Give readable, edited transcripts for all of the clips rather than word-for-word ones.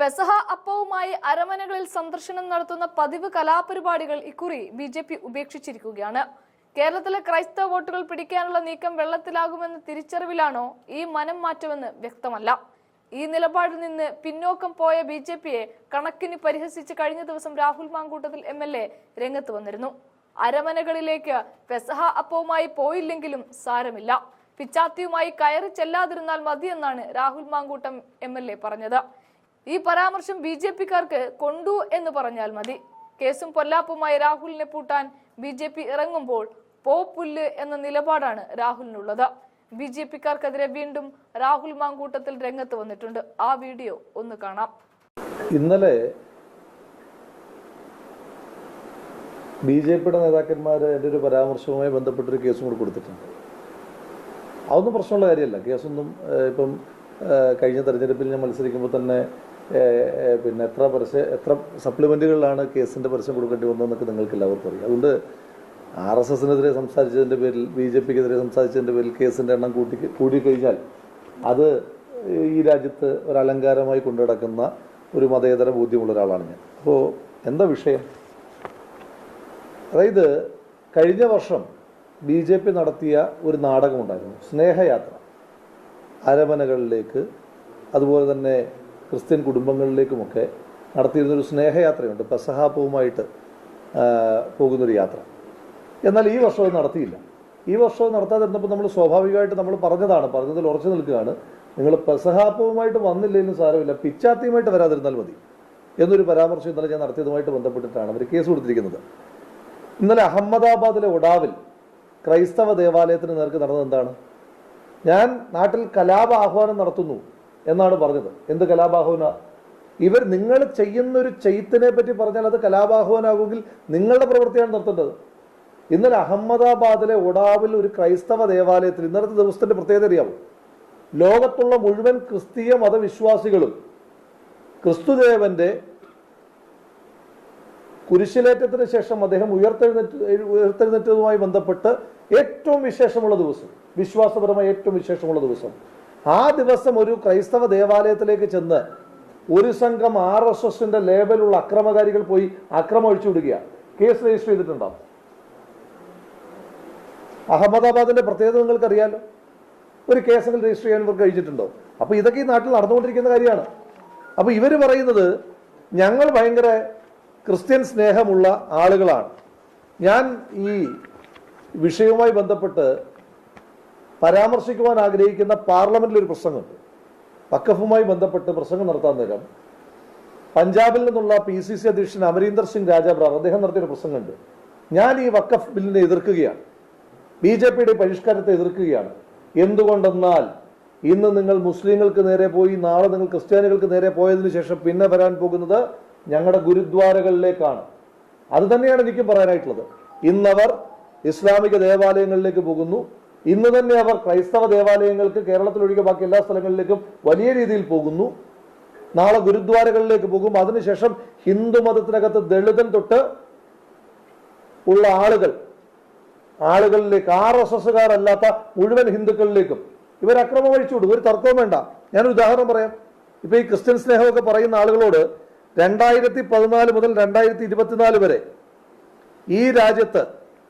പെസഹ അപ്പവുമായി അരമനകളിൽ സന്ദർശനം നടത്തുന്ന പതിവ് കലാപരിപാടികൾ ഇക്കുറി ബിജെപി ഉപേക്ഷിച്ചിരിക്കുകയാണ്. കേരളത്തിലെ ക്രൈസ്തവ വോട്ടുകൾ പിടിക്കാനുള്ള നീക്കം വെള്ളത്തിലാകുമെന്ന തിരിച്ചറിവിലാണോ ഈ മനം മാറ്റമെന്ന് വ്യക്തമല്ല. ഈ നിലപാടിൽ നിന്ന് പിന്നോക്കം പോയ ബിജെപിയെ കണക്കിന് പരിഹസിച്ച് കഴിഞ്ഞ ദിവസം രാഹുൽ മാങ്കൂട്ടത്തിൽ MLA രംഗത്ത് വന്നിരുന്നു. അരമനകളിലേക്ക് പെസഹ അപ്പവുമായി പോയില്ലെങ്കിലും സാരമില്ല, പിച്ചാത്തിയുമായി കയറി ചെല്ലാതിരുന്നാൽ മതിയെന്നാണ് രാഹുൽ മാങ്കൂട്ടം MLA പറഞ്ഞത്. ഈ പരാമർശം BJP-ക്കാർക്ക് കൊണ്ടു എന്ന് പറഞ്ഞാൽ മതി. കേസും പൊല്ലാപ്പുമായി രാഹുലിനെ പൂട്ടാൻ BJP ഇറങ്ങുമ്പോൾ പോപ്പുല്ല് എന്ന നിലപാടാണ് രാഹുലിനുള്ളത്. BJP-ക്കാർക്കെതിരെ വീണ്ടും രാഹുൽ മാങ്കൂട്ടത്തിൽ രംഗത്ത് വന്നിട്ടുണ്ട്. ആ വീഡിയോ ഒന്ന് കാണാം. ഇന്നലെ BJP-യുടെ നേതാക്കന്മാർ എൻ്റെ ഒരു പരാമർശവുമായി ബന്ധപ്പെട്ടൊരു കേസും കൂടി കൊടുത്തിട്ടുണ്ട്. അതൊന്നും പ്രശ്നമുള്ള കാര്യമല്ല. കേസൊന്നും ഇപ്പം കഴിഞ്ഞ തെരഞ്ഞെടുപ്പിൽ ഞാൻ മത്സരിക്കുമ്പോൾ തന്നെ പിന്നെ എത്ര സപ്ലിമെൻറ്റുകളിലാണ് കേസിൻ്റെ പരസ്യം കൊടുക്കേണ്ടി വന്നതെന്നൊക്കെ നിങ്ങൾക്ക് എല്ലാവർക്കും അറിയാം. അതുകൊണ്ട് RSS-നെതിരെ സംസാരിച്ചതിൻ്റെ പേരിൽ BJP-ക്കെതിരെ സംസാരിച്ചതിൻ്റെ പേരിൽ കേസിൻ്റെ എണ്ണം കൂടിക്കഴിഞ്ഞാൽ അത് ഈ രാജ്യത്ത് ഒരു അലങ്കാരമായി കൊണ്ടു നടക്കുന്ന ഒരു മതേതര ബോധ്യമുള്ള ഒരാളാണ് ഞാൻ. അപ്പോൾ എന്താ വിഷയം? അതായത് കഴിഞ്ഞ വർഷം BJP നടത്തിയ ഒരു നാടകമുണ്ടായിരുന്നു, സ്നേഹയാത്ര. അരമനകളിലേക്ക് അതുപോലെ തന്നെ ക്രിസ്ത്യൻ കുടുംബങ്ങളിലേക്കുമൊക്കെ നടത്തിയിരുന്നൊരു സ്നേഹയാത്രയുണ്ട്, പെസഹാപ്പവുമായിട്ട് പോകുന്നൊരു യാത്ര. എന്നാൽ ഈ വർഷം അത് നടത്തിയില്ല. ഈ വർഷം നടത്താതിരുന്നപ്പോൾ നമ്മൾ സ്വാഭാവികമായിട്ട് നമ്മൾ പറഞ്ഞതിൽ ഉറച്ചു നിൽക്കുകയാണ്, നിങ്ങൾ പെസഹാപ്പവുമായിട്ട് വന്നില്ലെങ്കിലും സാരമില്ല, പിച്ചാത്തിയുമായിട്ട് വരാതിരുന്നാൽ മതി എന്നൊരു പരാമർശം ഇന്നലെ ഞാൻ നടത്തിയതുമായിട്ട് ബന്ധപ്പെട്ടിട്ടാണ് അവർ കേസ് കൊടുത്തിരിക്കുന്നത്. ഇന്നലെ അഹമ്മദാബാദിലെ ഒഡാവിൽ ക്രൈസ്തവ ദേവാലയത്തിന് നേർക്ക് നടന്നത് എന്താണ്? ഞാൻ നാട്ടിൽ കലാപ ആഹ്വാനം നടത്തുന്നു എന്നാണ് പറഞ്ഞത്. എന്ത് കലാപാഹ്വാന? നിങ്ങൾ ചെയ്യുന്നൊരു ചെയ്ത്തിനെ പറ്റി പറഞ്ഞാൽ അത് കലാപാഹ്വാനാകുമെങ്കിൽ നിങ്ങളുടെ പ്രവൃത്തിയാണ് നിർത്തേണ്ടത്. ഇന്നലെ അഹമ്മദാബാദിലെ ഒഡാവിൽ ഒരു ക്രൈസ്തവ ദേവാലയത്തിൽ, ഇന്നലത്തെ ദിവസത്തിന്റെ പ്രത്യേകത അറിയാമോ? ലോകത്തുള്ള മുഴുവൻ ക്രിസ്തീയ മതവിശ്വാസികളും ക്രിസ്തുദേവന്റെ കുരിശിലേറ്റത്തിന് ശേഷം അദ്ദേഹം ഉയർത്തെഴുന്നേറ്റതുമായി ബന്ധപ്പെട്ട് ഏറ്റവും വിശേഷമുള്ള ദിവസം, വിശ്വാസപരമായി ഏറ്റവും വിശേഷമുള്ള ദിവസം, ആ ദിവസം ഒരു ക്രൈസ്തവ ദേവാലയത്തിലേക്ക് ചെന്ന് ഒരു സംഘം RSS-ന്റെ ലേബലുള്ള അക്രമകാരികൾ പോയി അക്രമം അഴിച്ചുവിടുകയാണ്. കേസ് രജിസ്റ്റർ ചെയ്തിട്ടുണ്ടാവും. അഹമ്മദാബാദിന്റെ പ്രത്യേകത നിങ്ങൾക്ക് അറിയാലോ. ഒരു കേസെങ്കിലും രജിസ്റ്റർ ചെയ്യാൻ ഇവർക്ക് കഴിച്ചിട്ടുണ്ടോ? അപ്പൊ ഇതൊക്കെ ഈ നാട്ടിൽ നടന്നുകൊണ്ടിരിക്കുന്ന കാര്യമാണ്. അപ്പൊ ഇവർ പറയുന്നത് ഞങ്ങൾ ഭയങ്കര ക്രിസ്ത്യൻ സ്നേഹമുള്ള ആളുകളാണ്. ഞാൻ ഈ വിഷയവുമായി ബന്ധപ്പെട്ട് പരാമർശിക്കുവാൻ ആഗ്രഹിക്കുന്ന പാർലമെന്റിൽ ഒരു പ്രസംഗമുണ്ട്. വഖഫുമായി ബന്ധപ്പെട്ട് പ്രസംഗം നടത്താൻ നേരം പഞ്ചാബിൽ നിന്നുള്ള PCC അധ്യക്ഷൻ അമരീന്ദർ സിംഗ് രാജാബ്രാർ അദ്ദേഹം നടത്തിയൊരു പ്രസംഗമുണ്ട്. ഞാൻ ഈ വഖഫ് ബില്ലിനെ എതിർക്കുകയാണ്, BJP-യുടെ പരിഷ്കാരത്തെ എതിർക്കുകയാണ്. എന്തുകൊണ്ടെന്നാൽ ഇന്ന് നിങ്ങൾ മുസ്ലിങ്ങൾക്ക് നേരെ പോയി, നാളെ നിങ്ങൾ ക്രിസ്ത്യാനികൾക്ക് നേരെ പോയതിനു ശേഷം പിന്നെ വരാൻ പോകുന്നത് ഞങ്ങളുടെ ഗുരുദ്വാരകളിലേക്കാണ്. അത് തന്നെയാണ് എനിക്കും പറയാനായിട്ടുള്ളത്. ഇന്നവർ ഇസ്ലാമിക ദേവാലയങ്ങളിലേക്ക് പോകുന്നു. ഇന്ന് തന്നെ അവർ ക്രൈസ്തവ ദേവാലയങ്ങൾക്ക് കേരളത്തിലൊഴികെ ബാക്കി എല്ലാ സ്ഥലങ്ങളിലേക്കും വലിയ രീതിയിൽ പോകുന്നു. നാളെ ഗുരുദ്വാരകളിലേക്ക് പോകും. അതിനുശേഷം ഹിന്ദു മതത്തിനകത്ത് ദളിതൻ തൊട്ട് ഉള്ള ആളുകളിലേക്ക്, RSS-കാരല്ലാത്ത മുഴുവൻ ഹിന്ദുക്കളിലേക്കും ഇവർ അക്രമം അഴിച്ചുവിടും. ഒരു തർക്കവും വേണ്ട. ഞാനൊരു ഉദാഹരണം പറയാം. ഇപ്പൊ ഈ ക്രിസ്ത്യൻ സ്നേഹമൊക്കെ പറയുന്ന ആളുകളോട് 2014 മുതൽ 2024 വരെ ഈ രാജ്യത്ത്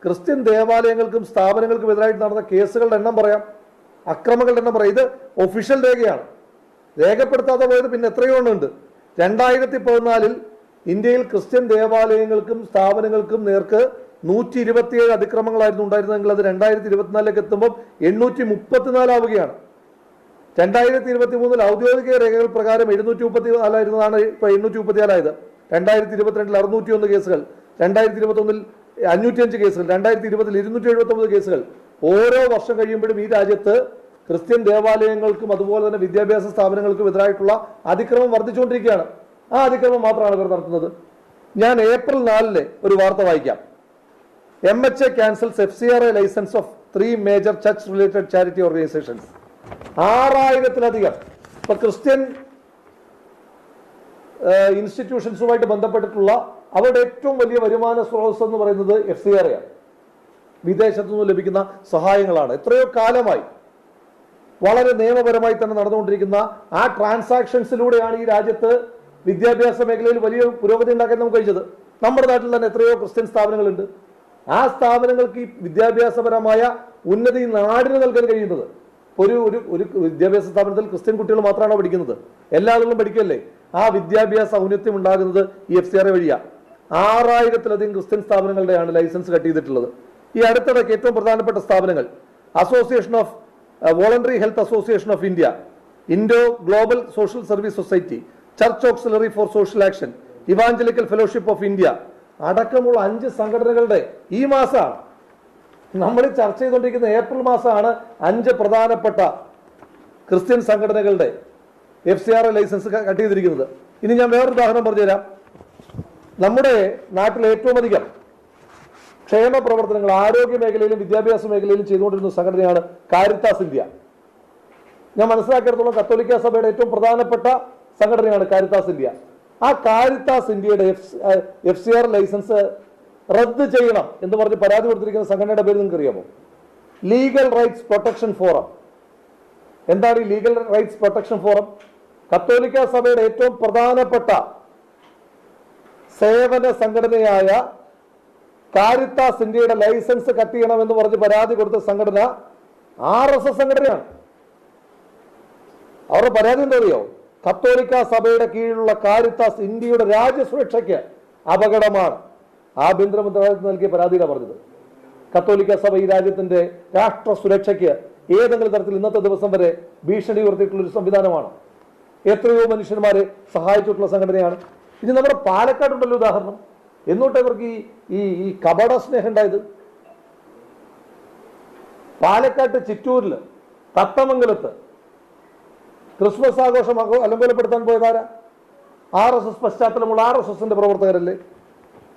ക്രിസ്ത്യൻ ദേവാലയങ്ങൾക്കും സ്ഥാപനങ്ങൾക്കും എതിരായിട്ട് നടന്ന കേസുകളുടെ എണ്ണം പറയാം, അക്രമങ്ങളുടെ എണ്ണം പറയാം. ഇത് ഒഫീഷ്യൽ രേഖയാണ്. രേഖപ്പെടുത്താതെ പോയത് പിന്നെ എത്രയോ എണ്ണമുണ്ട്. 2014 ഇന്ത്യയിൽ ക്രിസ്ത്യൻ ദേവാലയങ്ങൾക്കും സ്ഥാപനങ്ങൾക്കും നേർക്ക് 127 അതിക്രമങ്ങളായിരുന്നു ഉണ്ടായിരുന്നതെങ്കിൽ അത് 2024 എത്തുമ്പോൾ 834 ആവുകയാണ്. 2023 ഔദ്യോഗിക രേഖകൾ പ്രകാരം 734 ആയിരുന്നതാണ് ഇപ്പൊ 834 ആയത്. 2022 601 കേസുകൾ, 2021 505 കേസുകൾ, 2020 279 കേസുകൾ. ഓരോ വർഷം കഴിയുമ്പോഴും ഈ രാജ്യത്ത് ക്രിസ്ത്യൻ ദേവാലയങ്ങൾക്കും അതുപോലെ തന്നെ വിദ്യാഭ്യാസ സ്ഥാപനങ്ങൾക്കും എതിരായിട്ടുള്ള അതിക്രമം വർദ്ധിച്ചുകൊണ്ടിരിക്കുകയാണ്. ആ അതിക്രമം മാത്രമാണ് ഇവർ നടത്തുന്നത്. ഞാൻ ഏപ്രിൽ 4 ഒരു വാർത്ത വായിക്കാം. MHA cancels FCRA license of 3 major church related charity organizations. 6000-ലധികം ഇപ്പൊ ക്രിസ്ത്യൻ ഇൻസ്റ്റിറ്റ്യൂഷൻസുമായിട്ട് ബന്ധപ്പെട്ടിട്ടുള്ള അവരുടെ ഏറ്റവും വലിയ വരുമാന സ്രോതസ് എന്ന് പറയുന്നത് FCRA ആണ്. വിദേശത്തു നിന്ന് ലഭിക്കുന്ന സഹായങ്ങളാണ്. എത്രയോ കാലമായി വളരെ നിയമപരമായി തന്നെ നടന്നുകൊണ്ടിരിക്കുന്ന ആ ട്രാൻസാക്ഷൻസിലൂടെയാണ് ഈ രാജ്യത്ത് വിദ്യാഭ്യാസ മേഖലയിൽ വലിയ പുരോഗതി ഉണ്ടാക്കാൻ നമുക്ക് കഴിച്ചത്. നമ്മുടെ നാട്ടിൽ തന്നെ എത്രയോ ക്രിസ്ത്യൻ സ്ഥാപനങ്ങളുണ്ട്. ആ സ്ഥാപനങ്ങൾക്ക് ഈ വിദ്യാഭ്യാസപരമായ ഉന്നതി നാടിന് നൽകാൻ കഴിയുന്നത്. ഒരു ഒരു ഒരു വിദ്യാഭ്യാസ സ്ഥാപനത്തിൽ ക്രിസ്ത്യൻ കുട്ടികൾ മാത്രമാണോ പഠിക്കുന്നത്? എല്ലാ ആളുകളും പഠിക്കല്ലേ? ആ വിദ്യാഭ്യാസ ഔന്നത്യം ഉണ്ടാകുന്നത് ഈ FCRA വഴിയാണ്. 6000-ലധികം ക്രിസ്ത്യൻ സ്ഥാപനങ്ങളുടെയാണ് ലൈസൻസ് കട്ട് ചെയ്തിട്ടുള്ളത്. ഈ അടുത്തിടയ്ക്ക് ഏറ്റവും പ്രധാനപ്പെട്ട സ്ഥാപനങ്ങൾ association of voluntary health association of India, Indo global social service society, church auxiliary for social action, evangelical fellowship of India അടക്കമുള്ള 5 സംഘടനകളുടെ ഈ മാസമാണ് നമ്മൾ ചർച്ച ചെയ്തുകൊണ്ടിരിക്കുന്ന ഏപ്രിൽ മാസമാണ് 5 പ്രധാനപ്പെട്ട ക്രിസ്ത്യൻ സംഘടനകളുടെ FCRA ലൈസൻസ് കട്ട് ചെയ്തിരിക്കുന്നത്. ഇനി ഞാൻ വേറൊരു ഉദാഹരണം പറഞ്ഞുതരാം. നമ്മുടെ നാട്ടിൽ ഏറ്റവും അധികം ക്ഷേമ പ്രവർത്തനങ്ങൾ ആരോഗ്യ മേഖലയിലും വിദ്യാഭ്യാസ മേഖലയിലും ചെയ്തുകൊണ്ടിരുന്ന സംഘടനയാണ് കാരിത്താസ് ഇന്ത്യ. ഞാൻ മനസ്സിലാക്കിയിടത്തോളം കത്തോലിക്ക സഭയുടെ ഏറ്റവും പ്രധാനപ്പെട്ട സംഘടനയാണ് കാരിത്താസ് ഇന്ത്യ. ആ കാരിത്താസ് ഇന്ത്യയുടെ FCRA ലൈസൻസ് റദ്ദ് ചെയ്യണം എന്ന് പറഞ്ഞ് പരാതി കൊടുത്തിരിക്കുന്ന സംഘടനയുടെ പേര് നിങ്ങൾക്ക് അറിയാമോ? Legal rights protection forum. എന്താണ് ഈ ലീഗൽ റൈറ്റ്സ് പ്രൊട്ടക്ഷൻ ഫോറം? കത്തോലിക്ക സഭയുടെ ഏറ്റവും പ്രധാനപ്പെട്ട സേവന സംഘടനയായ കാരിത്താസ് ഇന്ത്യയുടെ ലൈസൻസ് കട്ട് ചെയ്യണമെന്ന് പറഞ്ഞ് പരാതി കൊടുത്ത സംഘടന RSS സംഘടനയാണ്. അവരുടെ പരാതി എന്താ അറിയോ? കത്തോലിക്ക സഭയുടെ കീഴിലുള്ള കാരിത്താസ് ഇന്ത്യയുടെ രാജ്യസുരക്ഷയ്ക്ക് അപകടമാണ്. ആഭ്യന്തര മന്ത്രാലയത്തിന് നൽകിയ പരാതിയിലാണ് പറഞ്ഞത്. കത്തോലിക്ക സഭ ഈ രാജ്യത്തിന്റെ രാഷ്ട്ര സുരക്ഷയ്ക്ക് ഏതെങ്കിലും തരത്തിൽ ഇന്നത്തെ ദിവസം വരെ ഭീഷണി ഉയർത്തിയിട്ടുള്ള ഒരു സംവിധാനമാണ്. എത്രയോ മനുഷ്യന്മാരെ സഹായിച്ചിട്ടുള്ള സംഘടനയാണ്. ഇനി നമ്മുടെ പാലക്കാടുണ്ടല്ലോ ഉദാഹരണം. എന്നോട്ട് ഇവർക്ക് ഈ കപട സ്നേഹം ഉണ്ടായത്? പാലക്കാട്ട് ചിറ്റൂരിൽ തത്തമംഗലത്ത് ക്രിസ്മസ് ആഘോഷം അലങ്കോലപ്പെടുത്താൻ പോയതാരാ? RSS പശ്ചാത്തലമുള്ള RSSന്റെ പ്രവർത്തകരല്ലേ?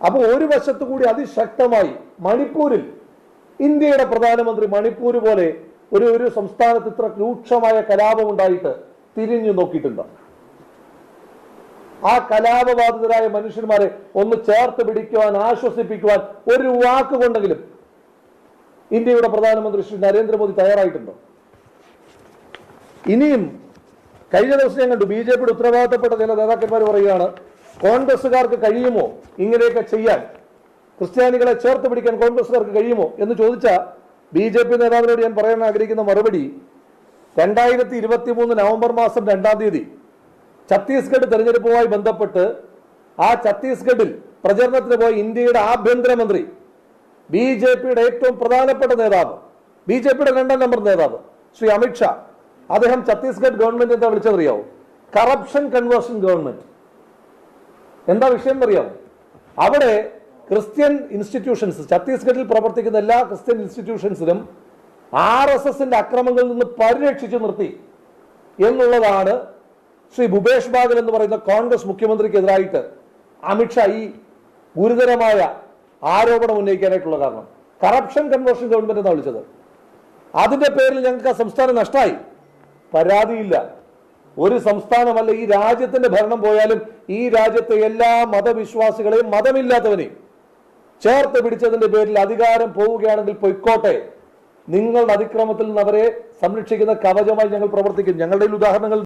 അപ്പോൾ ഒരു വശത്തു കൂടി അതിശക്തമായി മണിപ്പൂരിൽ ഇന്ത്യയുടെ പ്രധാനമന്ത്രി മണിപ്പൂർ പോലെ ഒരു സംസ്ഥാനത്ത് ഇത്ര രൂക്ഷമായ കലാപം ഉണ്ടായിട്ട് തിരിഞ്ഞു നോക്കിയിട്ടുണ്ടോ? ആ കലാപബാധിതരായ മനുഷ്യന്മാരെ ഒന്ന് ചേർത്ത് പിടിക്കുവാൻ, ആശ്വസിപ്പിക്കുവാൻ ഒരു വാക്ക് കൊണ്ടെങ്കിലും ഇന്ത്യയുടെ പ്രധാനമന്ത്രി ശ്രീ നരേന്ദ്രമോദി തയ്യാറായിട്ടുണ്ടോ? ഇനിയും കഴിഞ്ഞ ദിവസം ഞാൻ കണ്ടു BJPയുടെ ഉത്തരവാദിത്തപ്പെട്ട ചില നേതാക്കന്മാർ പറയുകയാണ്, കോൺഗ്രസുകാർക്ക് കഴിയുമോ ഇങ്ങനെയൊക്കെ ചെയ്യാൻ? ക്രിസ്ത്യാനികളെ ചേർത്ത് പിടിക്കാൻ കോൺഗ്രസുകാർക്ക് കഴിയുമോ എന്ന് ചോദിച്ച BJP നേതാവിനോട് ഞാൻ പറയാൻ ആഗ്രഹിക്കുന്ന മറുപടി, 2023 നവംബർ മാസം 2-ാം തീയതി ഛത്തീസ്ഗഡ് തെരഞ്ഞെടുപ്പുമായി ബന്ധപ്പെട്ട് ആ ഛത്തീസ്ഗഡിൽ പ്രചരണത്തിന് പോയ ഇന്ത്യയുടെ ആഭ്യന്തരമന്ത്രി, BJPയുടെ ഏറ്റവും പ്രധാനപ്പെട്ട നേതാവ്, BJPയുടെ 2-ാം നമ്പർ നേതാവ് ശ്രീ അമിത്ഷാ, അദ്ദേഹം ഛത്തീസ്ഗഡ് ഗവൺമെന്റ് എന്താ വിളിച്ചതറിയാവോ? Corruption conversion government. എന്താ വിഷയം എന്നറിയാമോ? അവിടെ ക്രിസ്ത്യൻ ഇൻസ്റ്റിറ്റ്യൂഷൻസ്, ഛത്തീസ്ഗഡിൽ പ്രവർത്തിക്കുന്ന എല്ലാ ക്രിസ്ത്യൻ ഇൻസ്റ്റിറ്റ്യൂഷൻസിലും RSSന്റെ അക്രമങ്ങളിൽ നിന്ന് പരിരക്ഷിച്ചു നിർത്തി എന്നുള്ളതാണ് ശ്രീ ഭൂപേഷ് ബാഗൽ എന്ന് പറയുന്ന കോൺഗ്രസ് മുഖ്യമന്ത്രിക്കെതിരായിട്ട് അമിത്ഷാ ഈ ഗുരുതരമായ ആരോപണം ഉന്നയിക്കാനായിട്ടുള്ള കാരണം. കറപ്ഷൻ കൺവേർഷൻ ഗവൺമെന്റ് എന്നാണ് വിളിച്ചത്. അതിന്റെ പേരിൽ ഞങ്ങൾക്ക് ആ സംസ്ഥാനം നഷ്ടമായി. പരാതിയില്ല. ഒരു സംസ്ഥാനമല്ല, ഈ രാജ്യത്തിന്റെ ഭരണം പോയാലും ഈ രാജ്യത്തെ എല്ലാ മതവിശ്വാസികളെയും മതമില്ലാത്തവനെയും ചേർത്ത് പിടിച്ചതിന്റെ പേരിൽ അധികാരം പോവുകയാണെങ്കിൽ പൊയ്ക്കോട്ടെ. നിങ്ങളുടെ അതിക്രമത്തിൽ നിന്ന് അവരെ സംരക്ഷിക്കുന്ന കവചമായി ഞങ്ങൾ പ്രവർത്തിക്കും. ഞങ്ങളുടെ ഉദാഹരണങ്ങൾ